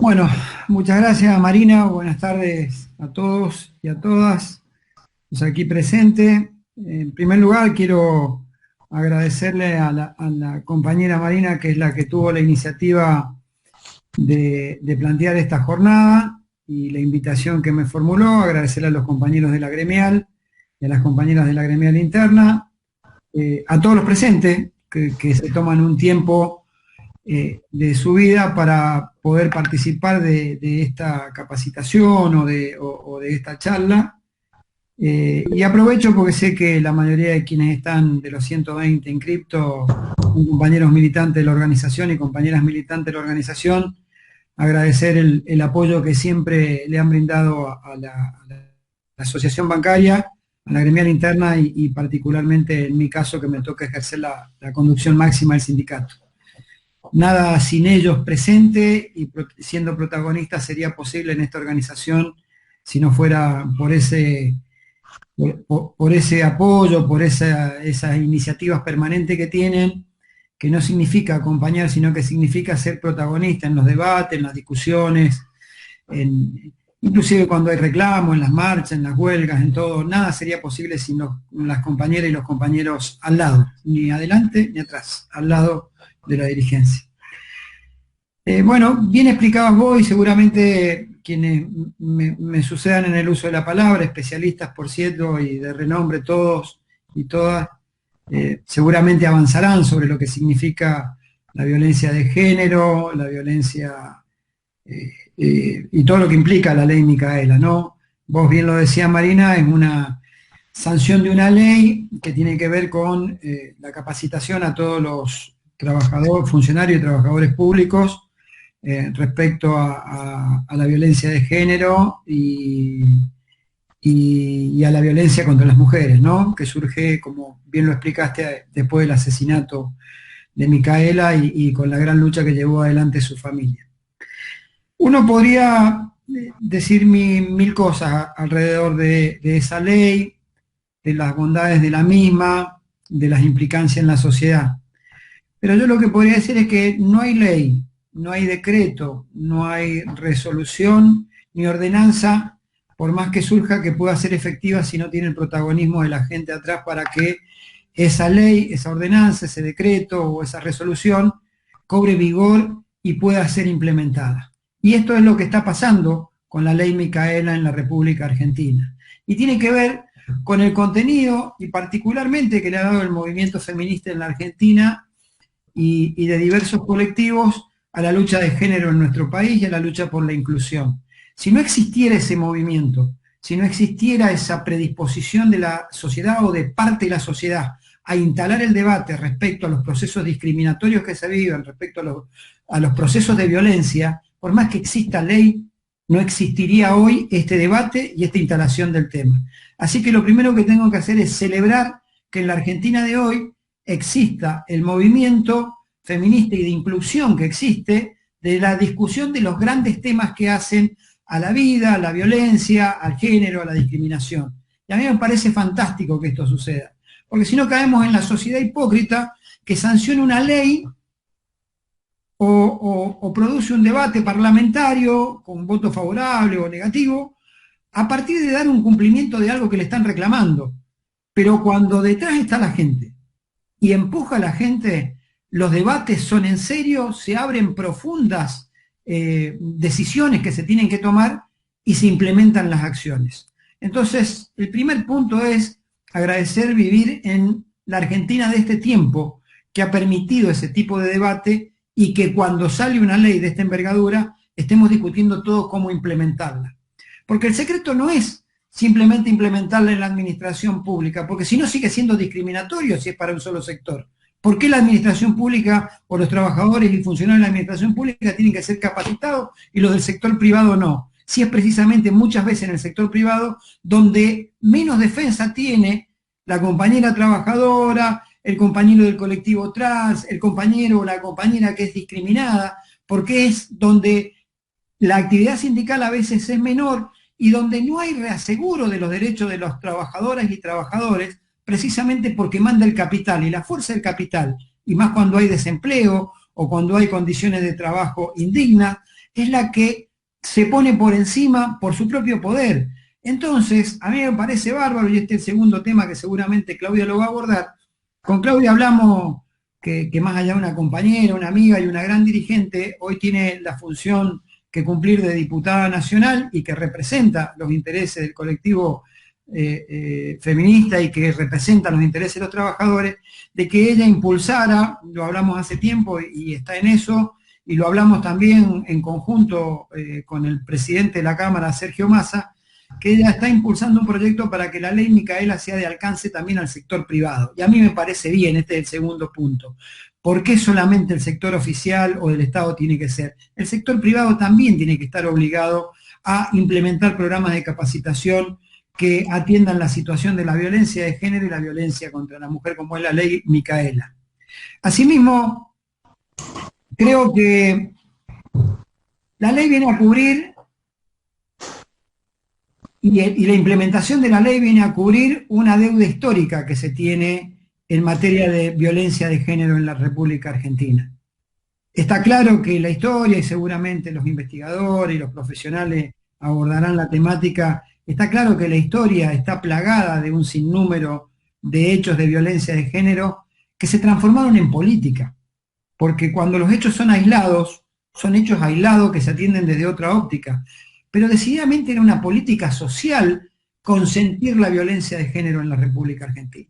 Bueno, muchas gracias Marina, buenas tardes a todos y a todas. Los aquí presentes. En primer lugar, quiero agradecerle a la compañera Marina, que es la que tuvo la iniciativa de plantear esta jornada y la invitación que me formuló, agradecerle a los compañeros de la gremial y a las compañeras de la gremial interna, a todos los presentes que se toman un tiempo de su vida para poder participar de esta capacitación o de esta charla. Y aprovecho porque sé que la mayoría de quienes están de los 120 en cripto son compañeros militantes de la organización y compañeras militantes de la organización. Agradecer el apoyo que siempre le han brindado a la asociación bancaria, a la gremial interna y particularmente en mi caso, que me toca ejercer la conducción máxima del sindicato. Nada sin ellos presente y siendo protagonistas sería posible en esta organización si no fuera por ese apoyo, por esas iniciativas permanentes que tienen, que no significa acompañar, sino que significa ser protagonista en los debates, en las discusiones, inclusive cuando hay reclamos, en las marchas, en las huelgas, en todo. Nada sería posible sin las compañeras y los compañeros al lado, ni adelante ni atrás, al lado de la dirigencia. Bueno, bien explicados vos y seguramente quienes me sucedan en el uso de la palabra, especialistas por cierto y de renombre todos y todas, seguramente avanzarán sobre lo que significa la violencia de género, la violencia y todo lo que implica la ley Micaela, ¿no? Vos bien lo decías, Marina, es una sanción de una ley que tiene que ver con la capacitación a todos los trabajadores, funcionarios y trabajadores públicos respecto a la violencia de género y a la violencia contra las mujeres, ¿no? Que surge, como bien lo explicaste, después del asesinato de Micaela y con la gran lucha que llevó adelante su familia. Uno podría decir mil cosas alrededor de esa ley, de las bondades de la misma, de las implicancias en la sociedad. Pero yo lo que podría decir es que no hay ley, no hay decreto, no hay resolución ni ordenanza, por más que surja, que pueda ser efectiva si no tiene el protagonismo de la gente atrás para que esa ley, esa ordenanza, ese decreto o esa resolución cobre vigor y pueda ser implementada. Y esto es lo que está pasando con la ley Micaela en la República Argentina. Y tiene que ver con el contenido y particularmente que le ha dado el movimiento feminista en la Argentina y de diversos colectivos a la lucha de género en nuestro país y a la lucha por la inclusión. Si no existiera ese movimiento, si no existiera esa predisposición de la sociedad o de parte de la sociedad a instalar el debate respecto a los procesos discriminatorios que se viven, respecto a los procesos de violencia, por más que exista ley, no existiría hoy este debate y esta instalación del tema. Así que lo primero que tengo que hacer es celebrar que en la Argentina de hoy exista el movimiento feminista y de inclusión que existe, de la discusión de los grandes temas que hacen a la vida, a la violencia, al género, a la discriminación. Y a mí me parece fantástico que esto suceda, porque si no caemos en la sociedad hipócrita que sanciona una ley o produce un debate parlamentario con voto favorable o negativo a partir de dar un cumplimiento de algo que le están reclamando. Pero cuando detrás está la gente y empuja a la gente, los debates son en serio, se abren profundas decisiones que se tienen que tomar y se implementan las acciones. Entonces, el primer punto es agradecer vivir en la Argentina de este tiempo que ha permitido ese tipo de debate y que cuando sale una ley de esta envergadura estemos discutiendo todos cómo implementarla. Porque el secreto no es simplemente implementarla en la administración pública, porque si no sigue siendo discriminatorio si es para un solo sector. ¿Por qué la administración pública o los trabajadores y funcionarios de la administración pública tienen que ser capacitados y los del sector privado no? Si es precisamente muchas veces en el sector privado donde menos defensa tiene la compañera trabajadora, el compañero del colectivo trans, el compañero o la compañera que es discriminada, porque es donde la actividad sindical a veces es menor y donde no hay reaseguro de los derechos de los trabajadoras y trabajadores, precisamente porque manda el capital y la fuerza del capital, y más cuando hay desempleo o cuando hay condiciones de trabajo indignas, es la que se pone por encima por su propio poder. Entonces, a mí me parece bárbaro, y este es el segundo tema que seguramente Claudia lo va a abordar. Con Claudia hablamos que más allá de una compañera, una amiga y una gran dirigente, hoy tiene la función que cumplir de diputada nacional y que representa los intereses del colectivo feminista y que representa los intereses de los trabajadores, de que ella impulsara, lo hablamos hace tiempo y está en eso, y lo hablamos también en conjunto con el presidente de la Cámara, Sergio Massa, que ella está impulsando un proyecto para que la ley Micaela sea de alcance también al sector privado. Y a mí me parece bien, este es el segundo punto. ¿Por qué solamente el sector oficial o del Estado tiene que ser? El sector privado también tiene que estar obligado a implementar programas de capacitación que atiendan la situación de la violencia de género y la violencia contra la mujer, como es la ley Micaela. Asimismo, creo que la ley viene a cubrir, y la implementación de la ley viene a cubrir una deuda histórica que se tiene en materia de violencia de género en la República Argentina. Está claro que la historia, y seguramente los investigadores y los profesionales abordarán la temática, está claro que la historia está plagada de un sinnúmero de hechos de violencia de género que se transformaron en política, porque cuando los hechos son aislados, son hechos aislados que se atienden desde otra óptica, pero decididamente era una política social consentir la violencia de género en la República Argentina,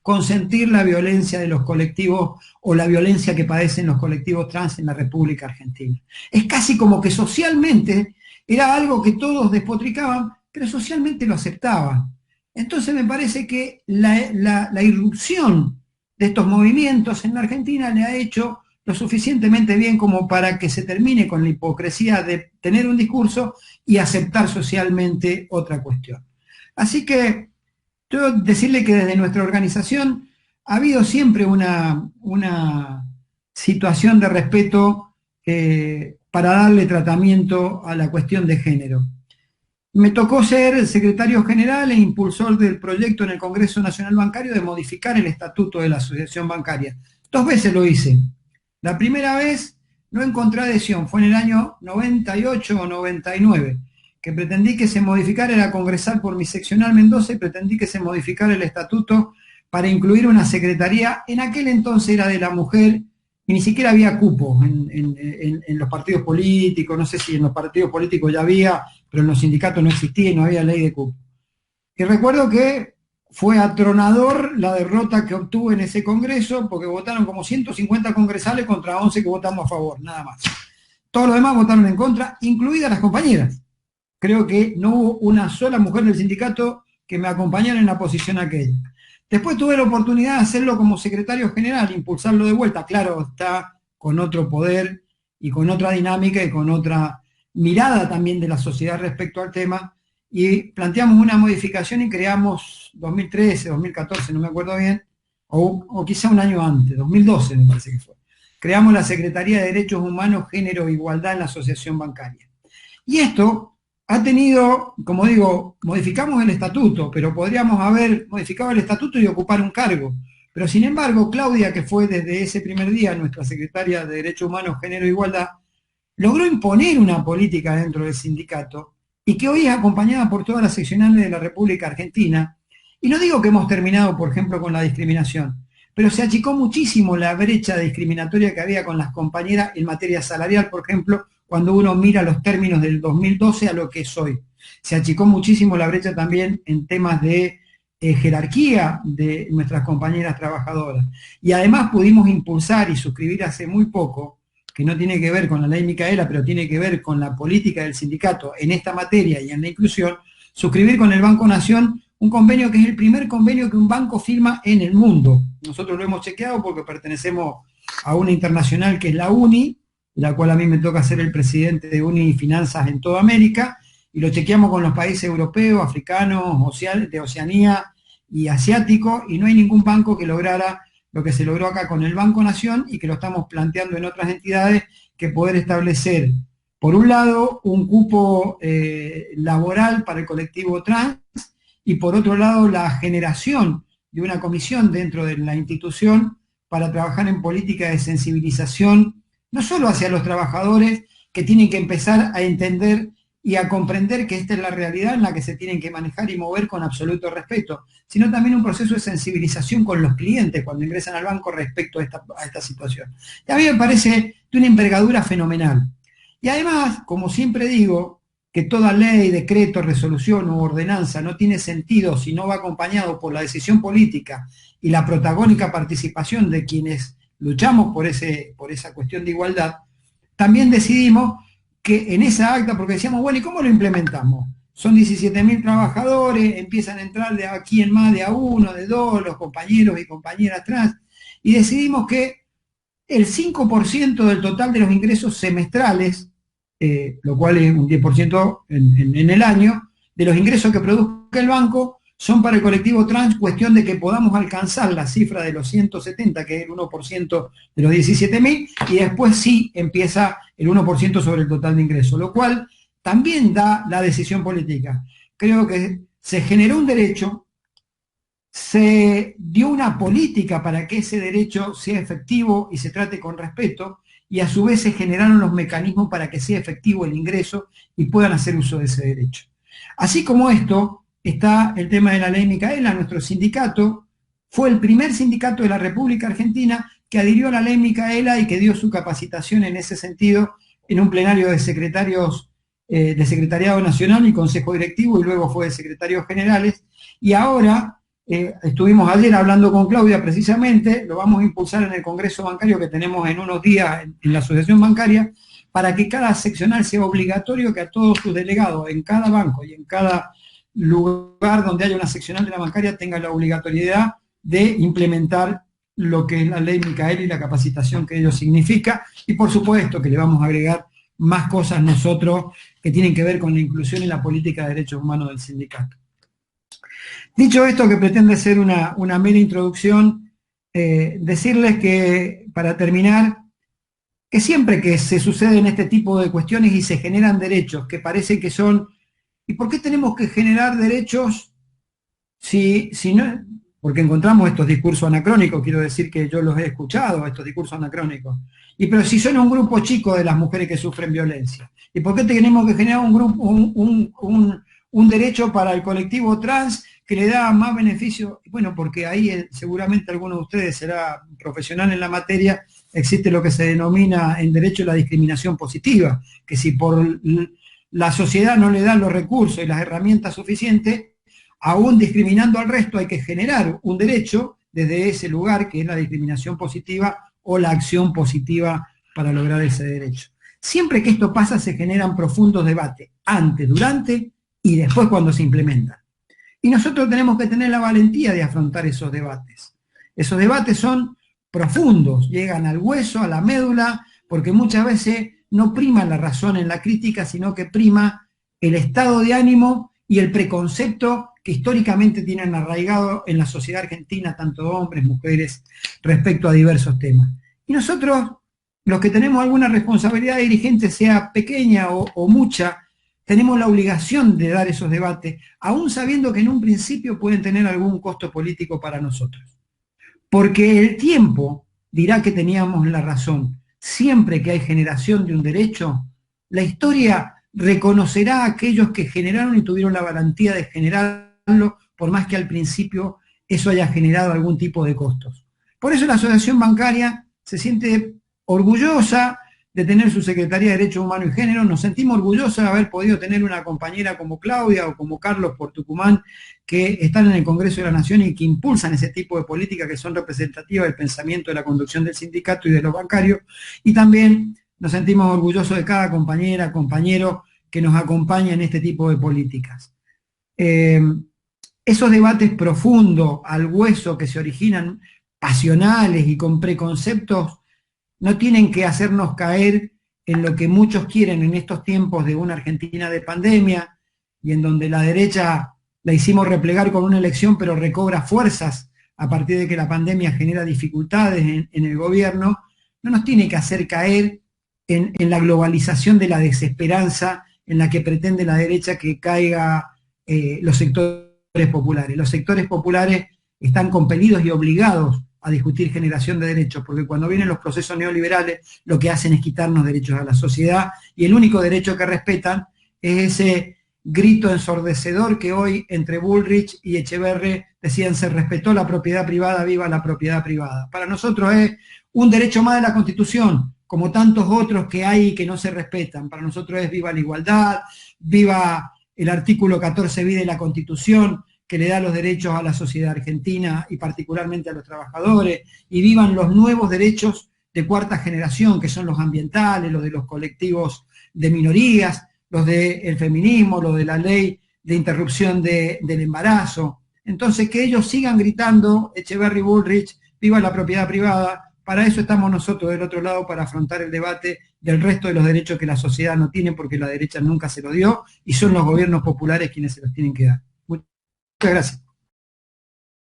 consentir la violencia de los colectivos o la violencia que padecen los colectivos trans en la República Argentina. Es casi como que socialmente era algo que todos despotricaban, pero socialmente lo aceptaban. Entonces me parece que la irrupción de estos movimientos en la Argentina le ha hecho lo suficientemente bien como para que se termine con la hipocresía de tener un discurso y aceptar socialmente otra cuestión. Así que yo decirle que desde nuestra organización ha habido siempre una situación de respeto para darle tratamiento a la cuestión de género. Me tocó ser secretario general e impulsor del proyecto en el Congreso Nacional Bancario de modificar el estatuto de la asociación bancaria. 2 veces lo hice. La primera vez no encontré adhesión, fue en el año 98 o 99, que pretendí que se modificara, era congresal por mi seccional Mendoza, y pretendí que se modificara el estatuto para incluir una secretaría, en aquel entonces era de la mujer, y ni siquiera había cupo en los partidos políticos, no sé si en los partidos políticos ya había, pero en los sindicatos no existía y no había ley de cupo. Y recuerdo que fue atronador la derrota que obtuve en ese congreso, porque votaron como 150 congresales contra 11 que votamos a favor, nada más. Todos los demás votaron en contra, incluidas las compañeras. Creo que no hubo una sola mujer del sindicato que me acompañara en la posición aquella. Después tuve la oportunidad de hacerlo como secretario general, impulsarlo de vuelta. Claro, está con otro poder y con otra dinámica y con otra mirada también de la sociedad respecto al tema, y planteamos una modificación y creamos 2013, 2014, no me acuerdo bien, o quizá un año antes, 2012 me parece que fue. Creamos la Secretaría de Derechos Humanos, Género e Igualdad en la Asociación Bancaria. Y esto ha tenido, como digo, modificamos el estatuto, pero podríamos haber modificado el estatuto y ocupar un cargo. Pero sin embargo, Claudia, que fue desde ese primer día nuestra secretaria de Derechos Humanos, Género e Igualdad, logró imponer una política dentro del sindicato y que hoy es acompañada por todas las seccionales de la República Argentina. Y no digo que hemos terminado, por ejemplo, con la discriminación, pero se achicó muchísimo la brecha discriminatoria que había con las compañeras en materia salarial, por ejemplo, cuando uno mira los términos del 2012 a lo que es hoy. Se achicó muchísimo la brecha también en temas de jerarquía de nuestras compañeras trabajadoras. Y además pudimos impulsar y suscribir hace muy poco, que no tiene que ver con la ley Micaela, pero tiene que ver con la política del sindicato en esta materia y en la inclusión, suscribir con el Banco Nación un convenio que es el primer convenio que un banco firma en el mundo. Nosotros lo hemos chequeado porque pertenecemos a una internacional que es la UNI, la cual a mí me toca ser el presidente de UNI Finanzas en toda América, y lo chequeamos con los países europeos, africanos, de Oceanía y asiáticos, y no hay ningún banco que lograra lo que se logró acá con el Banco Nación y que lo estamos planteando en otras entidades, que poder establecer, por un lado, un cupo laboral para el colectivo trans, y por otro lado, la generación de una comisión dentro de la institución para trabajar en política de sensibilización no solo hacia los trabajadores que tienen que empezar a entender y a comprender que esta es la realidad en la que se tienen que manejar y mover con absoluto respeto, sino también un proceso de sensibilización con los clientes cuando ingresan al banco respecto a esta situación. Y a mí me parece de una envergadura fenomenal. Y además, como siempre digo, que toda ley, decreto, resolución u ordenanza no tiene sentido si no va acompañado por la decisión política y la protagónica participación de quienes luchamos por esa cuestión de igualdad, también decidimos que en esa acta, porque decíamos, bueno, ¿y cómo lo implementamos? Son 17.000 trabajadores, empiezan a entrar de aquí en más de a uno, de dos, los compañeros y compañeras trans, y decidimos que el 5% del total de los ingresos semestrales, lo cual es un 10% en el año, de los ingresos que produzca el banco, son para el colectivo trans, cuestión de que podamos alcanzar la cifra de los 170, que es el 1% de los 17.000, y después sí empieza el 1% sobre el total de ingresos, lo cual también da la decisión política. Creo que se generó un derecho, se dio una política para que ese derecho sea efectivo y se trate con respeto, y a su vez se generaron los mecanismos para que sea efectivo el ingreso y puedan hacer uso de ese derecho. Así como esto, está el tema de la ley Micaela. Nuestro sindicato fue el primer sindicato de la República Argentina que adhirió a la ley Micaela y que dio su capacitación en ese sentido en un plenario de secretarios de Secretariado Nacional y Consejo Directivo, y luego fue de secretarios generales, y ahora estuvimos ayer hablando con Claudia precisamente, lo vamos a impulsar en el Congreso Bancario que tenemos en unos días en la Asociación Bancaria, para que cada seccional sea obligatorio que a todos sus delegados en cada banco y en cada lugar donde haya una seccional de la bancaria tenga la obligatoriedad de implementar lo que es la ley Micaela y la capacitación que ello significa, y por supuesto que le vamos a agregar más cosas nosotros que tienen que ver con la inclusión y la política de derechos humanos del sindicato. Dicho esto, que pretende ser una mera introducción, decirles que, para terminar, que siempre que se suceden este tipo de cuestiones y se generan derechos que parece que son... ¿Y por qué tenemos que generar derechos si no? Porque encontramos estos discursos anacrónicos, quiero decir que yo los he escuchado, estos discursos anacrónicos. Pero si son un grupo chico de las mujeres que sufren violencia, ¿y por qué tenemos que generar un derecho para el colectivo trans que le da más beneficio? Bueno, porque ahí seguramente alguno de ustedes será profesional en la materia, existe lo que se denomina en derecho la discriminación positiva, que si por la sociedad no le da los recursos y las herramientas suficientes, aún discriminando al resto hay que generar un derecho desde ese lugar que es la discriminación positiva o la acción positiva para lograr ese derecho. Siempre que esto pasa se generan profundos debates, antes, durante y después cuando se implementan. Y nosotros tenemos que tener la valentía de afrontar esos debates. Esos debates son profundos, llegan al hueso, a la médula, porque muchas veces no prima la razón en la crítica, sino que prima el estado de ánimo y el preconcepto que históricamente tienen arraigado en la sociedad argentina, tanto hombres, mujeres, respecto a diversos temas. Y nosotros, los que tenemos alguna responsabilidad dirigente, sea pequeña o mucha, tenemos la obligación de dar esos debates, aún sabiendo que en un principio pueden tener algún costo político para nosotros. Porque el tiempo dirá que teníamos la razón. Siempre que hay generación de un derecho, la historia reconocerá a aquellos que generaron y tuvieron la valentía de generarlo, por más que al principio eso haya generado algún tipo de costos. Por eso la Asociación Bancaria se siente orgullosa de tener su Secretaría de Derechos Humanos y Género. Nos sentimos orgullosos de haber podido tener una compañera como Claudia o como Carlos por Tucumán, que están en el Congreso de la Nación y que impulsan ese tipo de políticas que son representativas del pensamiento de la conducción del sindicato y de los bancarios. Y también nos sentimos orgullosos de cada compañera, compañero que nos acompaña en este tipo de políticas. Esos debates profundos, al hueso, que se originan pasionales y con preconceptos, no tienen que hacernos caer en lo que muchos quieren en estos tiempos de una Argentina de pandemia y en donde la derecha la hicimos replegar con una elección, pero recobra fuerzas a partir de que la pandemia genera dificultades en el gobierno. No nos tiene que hacer caer en la globalización de la desesperanza en la que pretende la derecha que caiga los sectores populares. Los sectores populares están compelidos y obligados a discutir generación de derechos, porque cuando vienen los procesos neoliberales lo que hacen es quitarnos derechos a la sociedad y el único derecho que respetan es ese grito ensordecedor que hoy entre Bullrich y Echeverri decían se respetó la propiedad privada, viva la propiedad privada. Para nosotros es un derecho más de la Constitución, como tantos otros que hay que no se respetan. Para nosotros es viva la igualdad, viva el artículo 14 bis de la Constitución, que le da los derechos a la sociedad argentina y particularmente a los trabajadores, y vivan los nuevos derechos de cuarta generación, que son los ambientales, los de los colectivos de minorías, los del feminismo, los de la ley de interrupción del embarazo. Entonces, que ellos sigan gritando, Echeverri, Bullrich, viva la propiedad privada. Para eso estamos nosotros del otro lado, para afrontar el debate del resto de los derechos que la sociedad no tiene, porque la derecha nunca se lo dio, y son los gobiernos populares quienes se los tienen que dar. Muchas gracias.